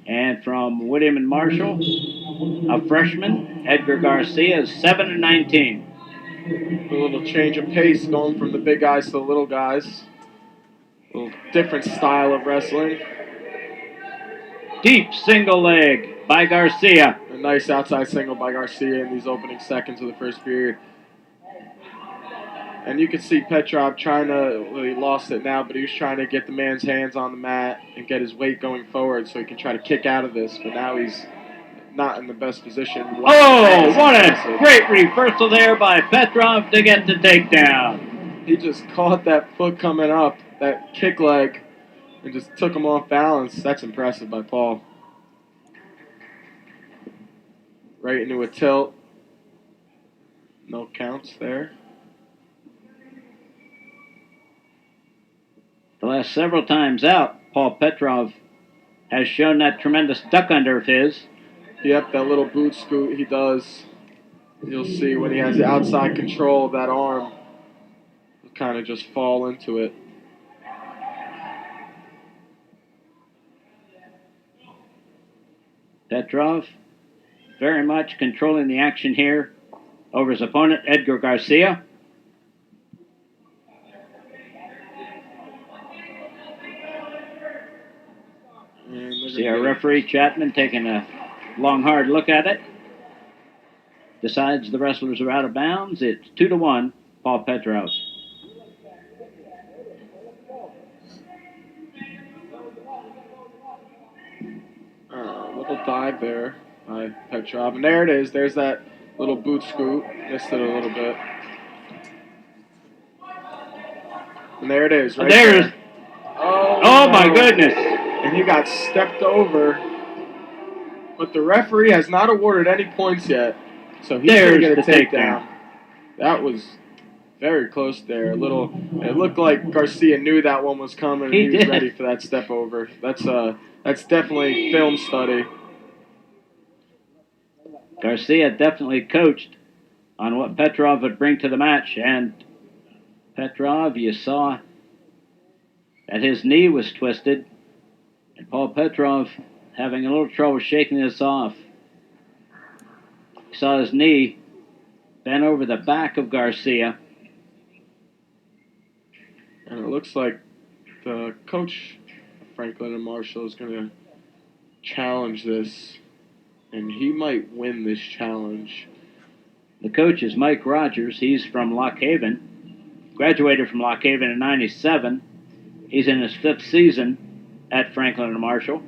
And from William and Marshall, a freshman, Edgar Garcia, is 7-19. A little change of pace going from the big guys to the little guys. A little different style of wrestling. Deep single leg by Garcia. A nice outside single by Garcia in these opening seconds of the first period. And you can see Petrov trying to, well, he lost it now, but he was trying to get the man's hands on the mat and get his weight going forward so he can try to kick out of this. But now he's not in the best position. Oh, what a great reversal there by Petrov to get the takedown. He just caught that foot coming up, that kick leg, and just took him off balance. That's impressive by Paul. Right into a tilt. No counts there. The last several times out, Paul Petrov has shown that tremendous duck under of his. Yep, that little boot scoot he does. You'll see when he has the outside control of that arm, he'll kind of just fall into it. Petrov very much controlling the action here over his opponent, Edgar Garcia. See our referee, Chapman, taking a long, hard look at it. Decides the wrestlers are out of bounds. It's 2-1, Paul Petrov. Little dive there by Petrov. And there it is. There's that little boot scoot. Missed it a little bit. And there it is. Right there. Oh, my goodness. And he got stepped over. But the referee has not awarded any points yet. So he's going to get a takedown. That was very close there. It looked like Garcia knew that one was coming and he was ready for that step over. That's definitely film study. Garcia definitely coached on what Petrov would bring to the match. And Petrov, you saw that his knee was twisted. And Paul Petrov having a little trouble shaking this off. You saw his knee bent over the back of Garcia. And it looks like the coach, Franklin and Marshall, is going to challenge this. And he might win this challenge. The coach is Mike Rogers. He's from Lock Haven. Graduated from Lock Haven in '97. He's in his 5th season at Franklin and Marshall.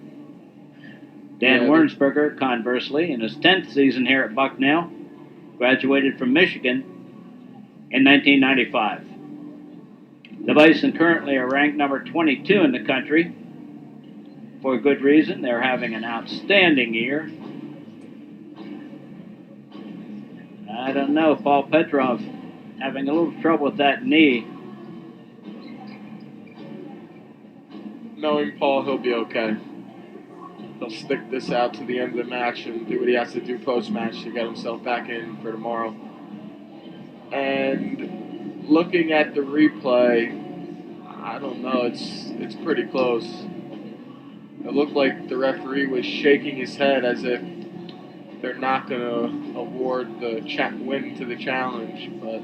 Dan Wernsberger, conversely, in his 10th season here at Bucknell. Graduated from Michigan in 1995. The Bison currently are ranked number 22 in the country. For a good reason. They're having an outstanding year. I don't know. Paul Petrov having a little trouble with that knee. Knowing Paul, he'll be okay. He'll stick this out to the end of the match and do what he has to do post-match to get himself back in for tomorrow. And looking at the replay, I don't know. It's pretty close. It looked like the referee was shaking his head as if they're not going to award the win to the challenge, but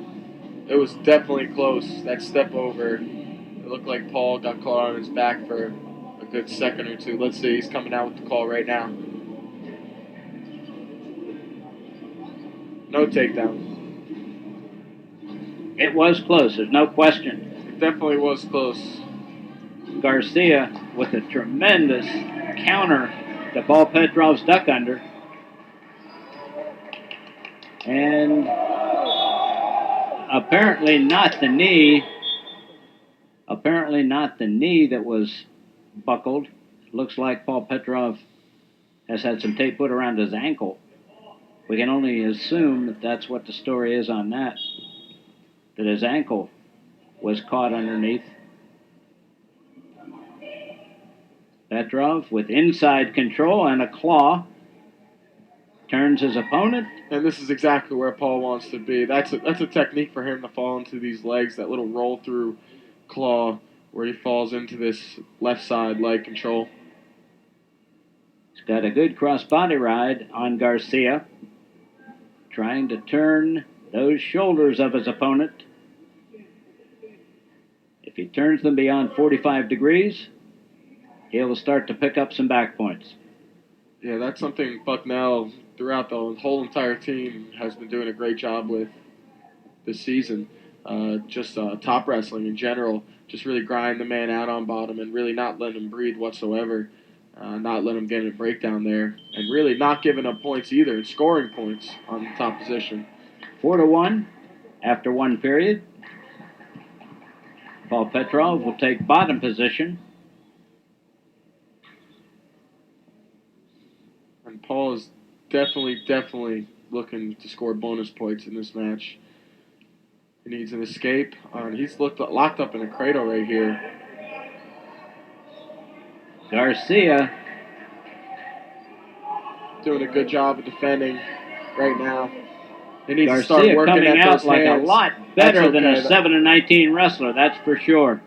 it was definitely close. That step over, it looked like Paul got caught on his back for a good second or two. Let's see, he's coming out with the call right now. No takedown. It was close, there's no question. It definitely was close. Garcia with a tremendous counter to Paul Petrov's duck under. And apparently not the knee that was buckled. It looks like Paul Petrov has had some tape put around his ankle. We can only assume that that's what the story is on that his ankle was caught underneath. Petrov with inside control and a claw turns his opponent. And this is exactly where Paul wants to be. That's a technique for him to fall into these legs, that little roll through claw where he falls into this left side leg control. He's He's got a good cross-body ride on Garcia, trying to turn those shoulders of his opponent. If he turns them beyond 45 degrees, he'll start to pick up some back points. Yeah, that's something Bucknell, throughout the whole entire team, has been doing a great job with this season. Just top wrestling in general, just really grind the man out on bottom and really not letting him breathe whatsoever. Not letting him get in a breakdown there, and really not giving up points either, and scoring points on the top position. 4-1 after one period. Paul Petrov will take bottom position. And Paul is definitely looking to score bonus points in this match. He needs an escape. He's locked up in a cradle right here. Garcia doing a good job of defending right now. He needs Garcia to start working coming at out those like hands. a lot better than a 7-19 wrestler, that's for sure.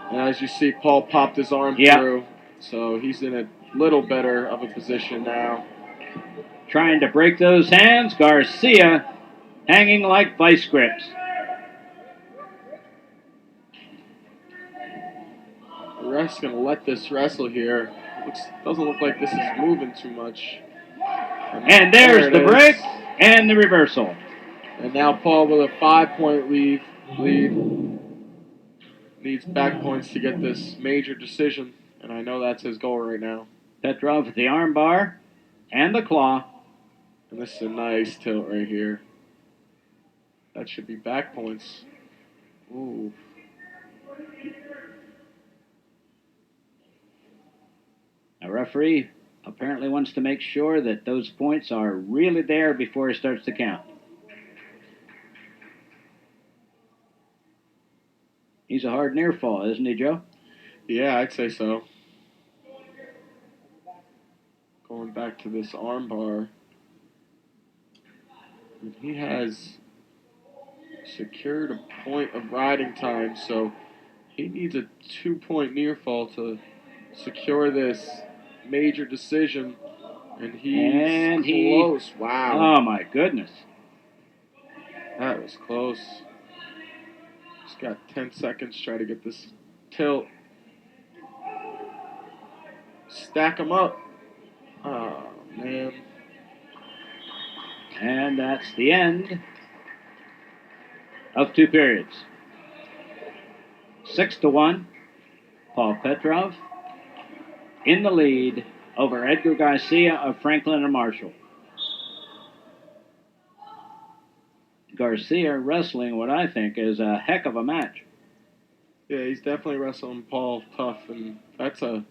And as you see, Paul popped his arm through, so he's in a little better of a position now. Trying to break those hands, Garcia hanging like vice grips. The ref's going to let this wrestle here. Doesn't look like this is moving too much. And there's the break and the reversal. And now Paul with a 5-point lead. Needs back points to get this major decision, and I know that's his goal right now. Petrov with the arm bar and the claw. And this is a nice tilt right here. That should be back points. Ooh. A referee apparently wants to make sure that those points are really there before he starts to count. He's a hard near fall, isn't he, Joe? Yeah, I'd say so. Going back to this arm bar. And he has secured a point of riding time, so he needs a 2-point near fall to secure this major decision. And he's close. Wow. Oh, my goodness. That was close. He's got 10 seconds to try to get this tilt. Stack him up. Oh, man. And that's the end of two periods. 6-1. Paul Petrov in the lead over Edgar Garcia of Franklin and Marshall. Garcia wrestling what I think is a heck of a match. Yeah, he's definitely wrestling Paul tough, and that's a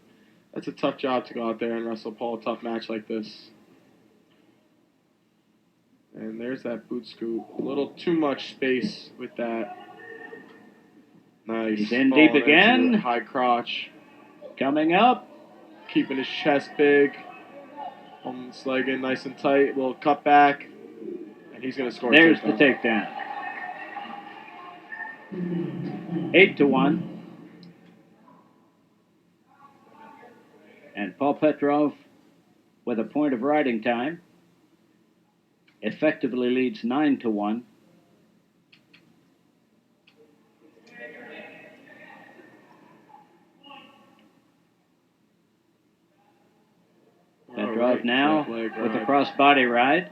tough job to go out there and wrestle Paul a tough match like this. And there's that boot scoop. A little too much space with that. Nice. He's in deep again. High crotch. Coming up. Keeping his chest big. Holding his leg in nice and tight. Little cut back. And he's going to score. There's the takedown. 8-1. And Paul Petrov, with a point of riding time, effectively leads 9-1. Petrov now with a cross-body ride.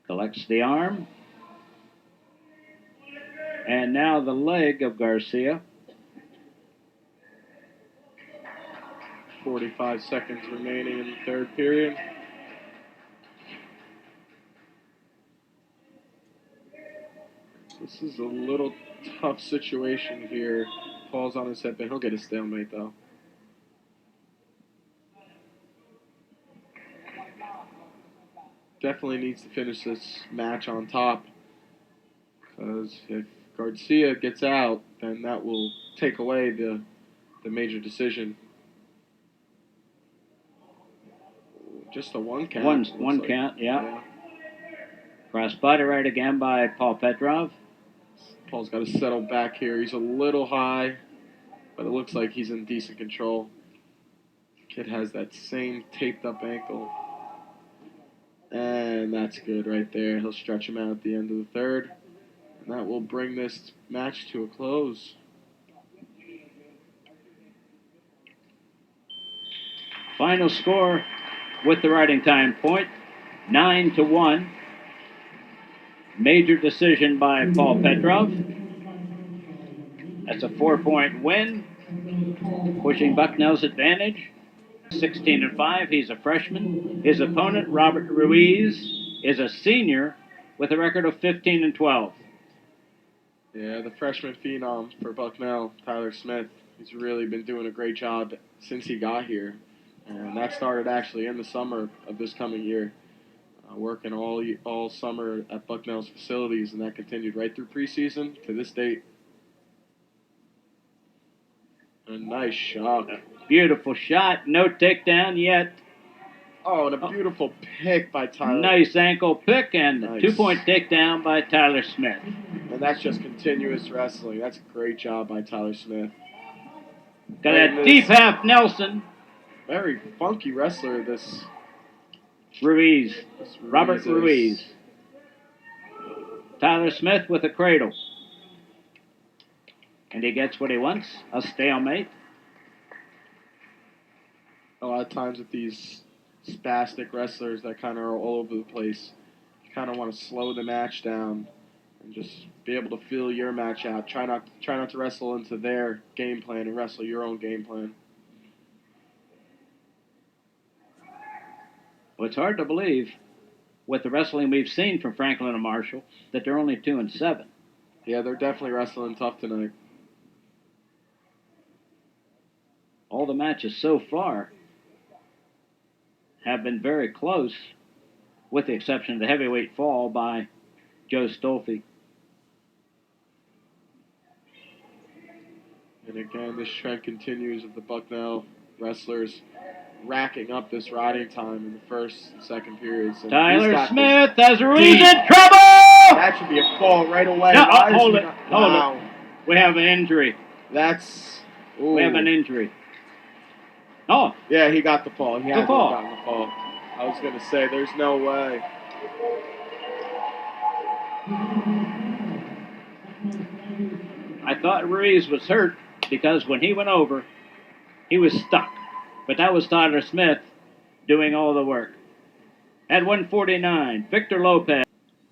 Collects the arm. And now the leg of Garcia. 45 seconds remaining in the third period. This is a little tough situation here. Paul's on his hip, and he'll get a stalemate, though. Definitely needs to finish this match on top, because if Garcia gets out, then that will take away the major decision. Just a one count. One count, yeah. Cross-body right again by Paul Petrov. Paul's got to settle back here. He's a little high. but it looks like he's in decent control. Kid has that same taped up ankle. And that's good right there. He'll stretch him out at the end of the third. And that will bring this match to a close. Final score with the riding time point, 9-1. Major decision by Paul Petrov. That's a 4-point win, pushing Bucknell's advantage. 16-5. He's a freshman. His opponent, Robert Ruiz, is a senior with a record of 15-12. Yeah, the freshman phenom for Bucknell, Tyler Smith, he's really been doing a great job since he got here. And that started actually in the summer of this coming year, working all summer at Bucknell's facilities, and that continued right through preseason to this date. A nice shot. Beautiful shot. No takedown yet. Oh, and a beautiful pick by Tyler. Nice ankle pick and a 2-point takedown by Tyler Smith. And that's just continuous wrestling. That's a great job by Tyler Smith. Got that deep half Nelson. Very funky wrestler, this Ruiz. Robert is. Ruiz. Tyler Smith with a cradle. And he gets what he wants, a stalemate. A lot of times with these spastic wrestlers that kind of are all over the place, you kind of want to slow the match down and just be able to feel your match out. Try not to wrestle into their game plan and wrestle your own game plan. Well, it's hard to believe, with the wrestling we've seen from Franklin and Marshall, that they're only 2-7. Yeah, they're definitely wrestling tough tonight. All the matches so far have been very close, with the exception of the heavyweight fall by Joe Stolfi. And again, this trend continues of the Bucknell wrestlers racking up this riding time in the first and second periods. And Tyler Smith has Ruiz in trouble! That should be a fall right away. No, hold it. We have an injury. We have an injury. Oh. Yeah, he got the fall. He had to have fall. gotten the fall. I was going to say, there's no way. I thought Ruiz was hurt because when he went over, he was stuck. But that was Tyler Smith doing all the work. At 149, Victor Lopez,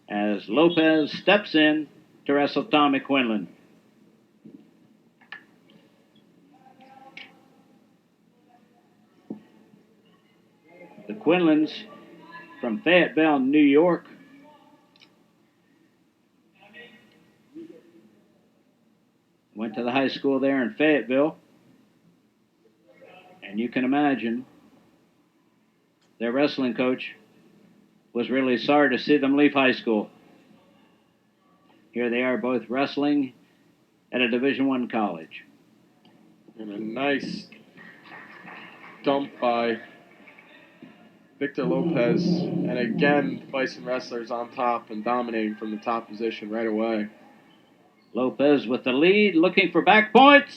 as Lopez steps in to wrestle Tommy Quinlan. The Quinlans from Fayetteville, New York. Went to the high school there in Fayetteville. And you can imagine their wrestling coach was really sorry to see them leave high school. Here they are both wrestling at a Division I college. And a nice dump by Victor Lopez. And again, Bison wrestlers on top and dominating from the top position right away. Lopez with the lead, looking for back points.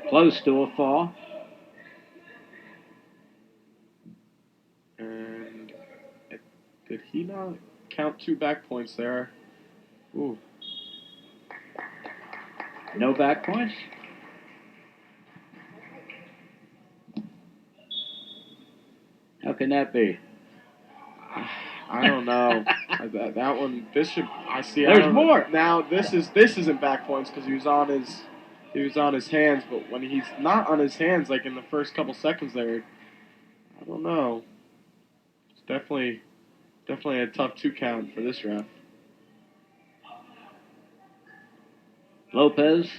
Close to a fall. And did he not count 2 back points there? Ooh. No back points? How can that be? I don't know. that one. This should. I see. There's more. Now this isn't back points because he was on his hands. But when he's not on his hands, like in the first couple seconds there, I don't know. It's definitely a tough 2 count for this ref. Lopez,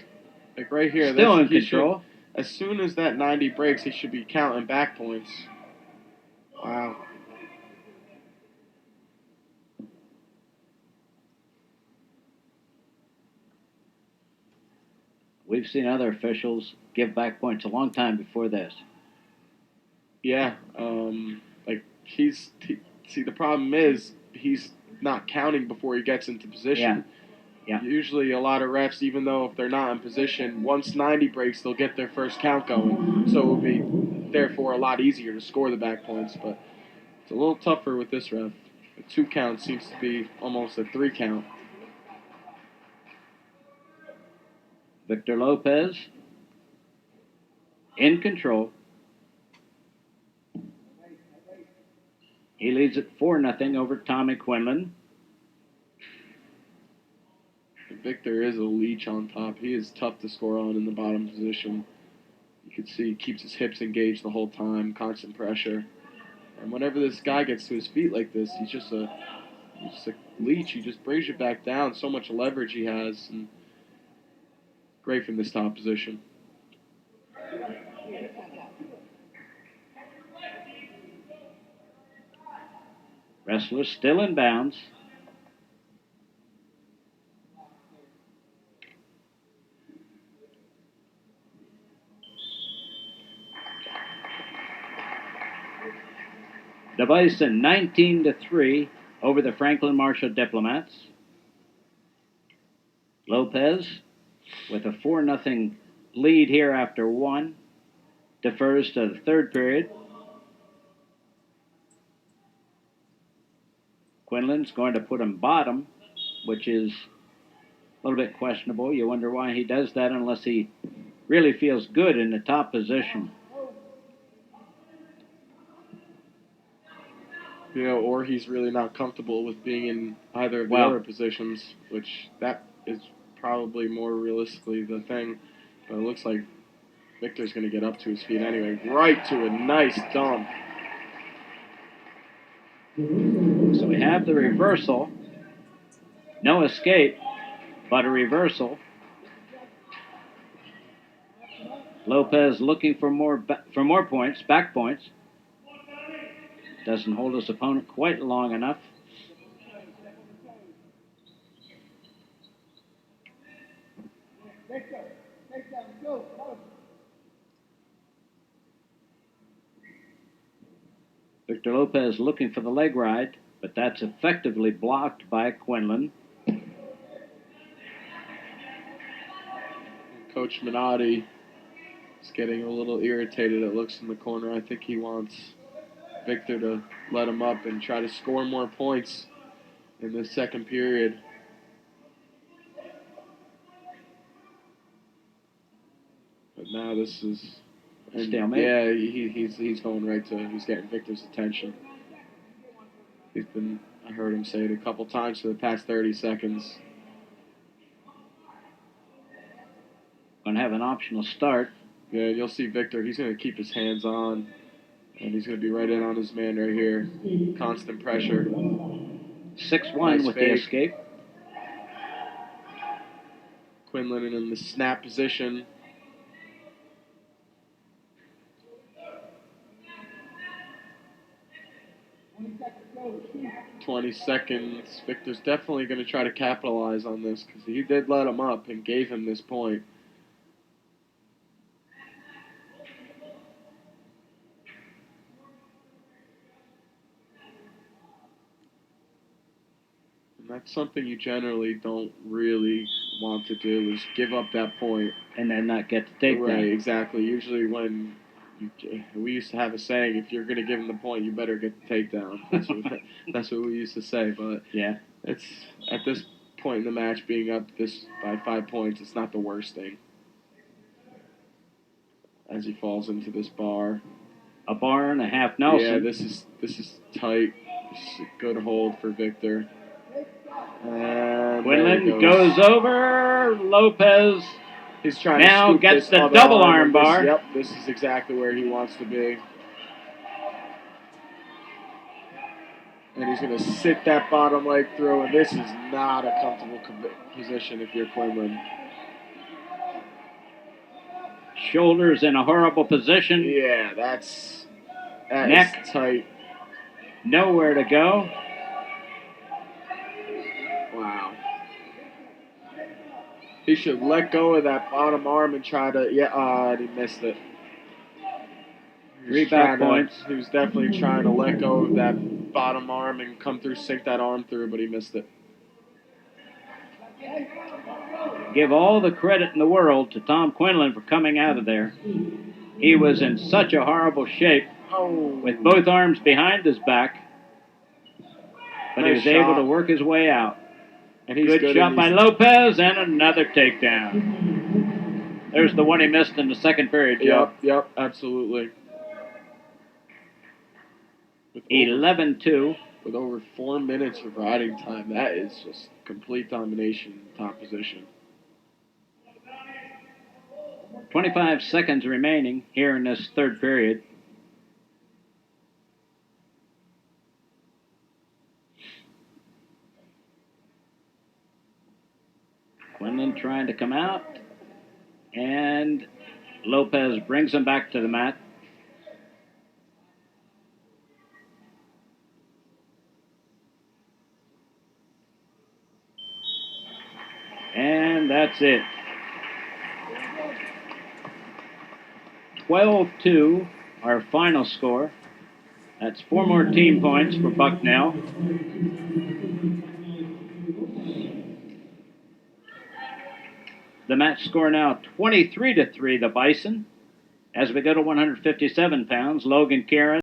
like right here, still in control. As soon as that 90 breaks, he should be counting back points. Wow. We've seen other officials give back points a long time before this. Yeah, like see, the problem is he's not counting before he gets into position. Yeah. Usually a lot of refs, even though if they're not in position, once 90 breaks, they'll get their first count going. So it will be, therefore, a lot easier to score the back points. But it's a little tougher with this ref. A 2 count seems to be almost a 3 count. Victor Lopez in control. He leads it 4-0 over Tommy Quinlan. Victor is a leech on top. He is tough to score on in the bottom position. You can see he keeps his hips engaged the whole time, constant pressure. And whenever this guy gets to his feet like this, he's just a leech. He just brings you back down. So much leverage he has. And great from this top position. Wrestler still in bounds. The Bison 19-3 over the Franklin Marshall Diplomats. Lopez with a 4-0 lead here after 1. Defers to the third period. Quinlan's going to put him bottom, which is a little bit questionable. You wonder why he does that unless he really feels good in the top position. Yeah, or he's really not comfortable with being in either of the other positions, which that is probably more realistically the thing. But it looks like Victor's going to get up to his feet anyway. Right to a nice dump. So we have the reversal. No escape, but a reversal. Lopez looking for more points, back points. Doesn't hold his opponent quite long enough. Victor Lopez looking for the leg ride, but that's effectively blocked by Quinlan. Coach Minotti is getting a little irritated. It looks in the corner. I think he wants Victor to let him up and try to score more points in the second period. But now this is stalemate. Yeah, he's going right to. He's getting Victor's attention. I heard him say it a couple times for the past 30 seconds. Going to have an optional start. Yeah, you'll see Victor. He's going to keep his hands on, and he's going to be right in on his man right here. Constant pressure. 6-1 nice with fake. the escape. Quinlan in the snap position. "20 seconds. Victor's definitely going to try to capitalize on this because he did let him up and gave him this point. And that's something you generally don't really want to do, is give up that point. And then not get the takedown. Right, exactly. Usually when we used to have a saying, if you're going to give him the point, you better get the takedown. That's what we used to say. But yeah, it's at this point in the match, being up this by 5 points, it's not the worst thing. As he falls into this bar. A bar and a half Nelson. Yeah, this is tight. This is a good hold for Victor. And Quinlan goes over. Lopez. He's trying now to gets the double arm bar. Yep, this is exactly where he wants to be. And he's going to sit that bottom leg through, and this is not a comfortable position if you're Quinlan. Shoulders in a horrible position. Yeah, that neck is tight. Nowhere to go. Wow. He should let go of that bottom arm and try to, and he missed it. 3 back points. He was definitely trying to let go of that bottom arm and come through, sink that arm through, but he missed it. Give all the credit in the world to Tom Quinlan for coming out of there. He was in such a horrible shape with both arms behind his back, but Nice he was shot. able to work his way out. And he's Good shot by Lopez, and another takedown. There's the one he missed in the second period, Joe. Yep, absolutely. 11-2. With over 4 minutes of riding time, that is just complete domination in top position. 25 seconds remaining here in this third period. Quinlan trying to come out, and Lopez brings him back to the mat. And that's it. 12-2, our final score. That's 4 more team points for Bucknell. The match score now 23-3, the Bison. As we go to 157 pounds, Logan Karen.